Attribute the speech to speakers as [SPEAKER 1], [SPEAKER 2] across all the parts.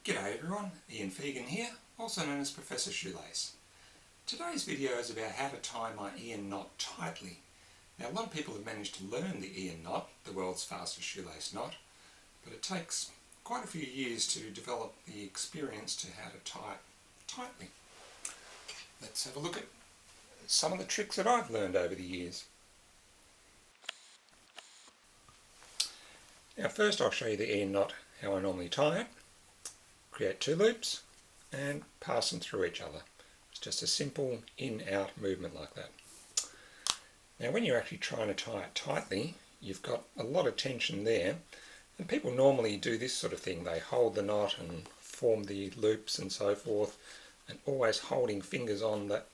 [SPEAKER 1] G'day everyone, Ian Fegan here, also known as Professor Shoelace. Today's video is about how to tie my Ian knot tightly. Now a lot of people have managed to learn the Ian knot, the world's fastest shoelace knot, but it takes quite a few years to develop the experience to how to tie it tightly. Let's have a look at some of the tricks that I've learned over the years. Now first I'll show you the Ian knot, how I normally tie it. Create two loops and pass them through each other. It's just a simple in-out movement like that. Now when you're actually trying to tie it tightly, you've got a lot of tension there, and people normally do this sort of thing. They hold the knot and form the loops and so forth, and always holding fingers on that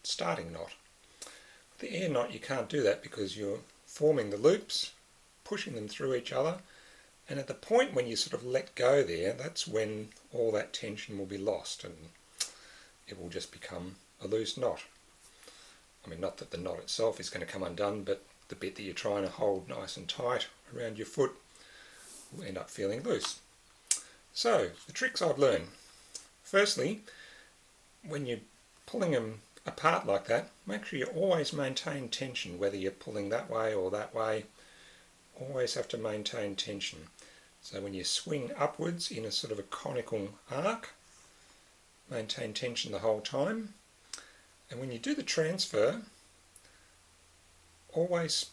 [SPEAKER 1] starting knot. With the air knot you can't do that because you're forming the loops, pushing them through each other, and at the point when you sort of let go there, that's when all that tension will be lost and it will just become a loose knot. I mean, not that the knot itself is going to come undone, but the bit that you're trying to hold nice and tight around your foot will end up feeling loose. So, the tricks I've learned. Firstly, when you're pulling them apart like that, make sure you always maintain tension, whether you're pulling that way or that way. Always have to maintain tension. So when you swing upwards in a sort of a conical arc, maintain tension the whole time. And when you do the transfer, always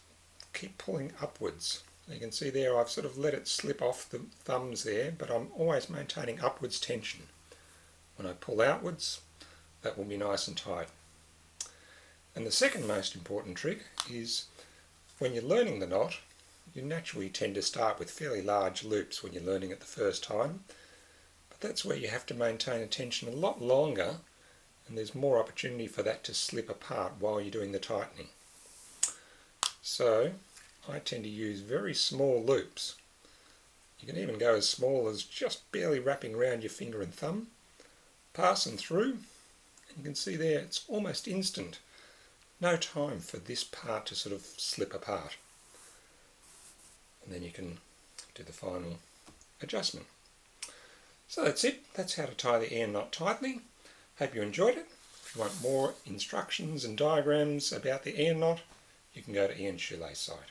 [SPEAKER 1] keep pulling upwards. You can see there I've sort of let it slip off the thumbs there, but I'm always maintaining upwards tension. When I pull outwards, that will be nice and tight. And the second most important trick is when you're learning the knot, you naturally tend to start with fairly large loops when you're learning it the first time, but that's where you have to maintain attention a lot longer, and there's more opportunity for that to slip apart while you're doing the tightening. So I tend to use very small loops. You can even go as small as just barely wrapping around your finger and thumb, pass them through, and you can see there it's almost instant. No time for this part to sort of slip apart. And then you can do the final adjustment. So that's it. That's how to tie the Ian knot tightly. Hope you enjoyed it. If you want more instructions and diagrams about the Ian knot, you can go to Ian's Shoelace site.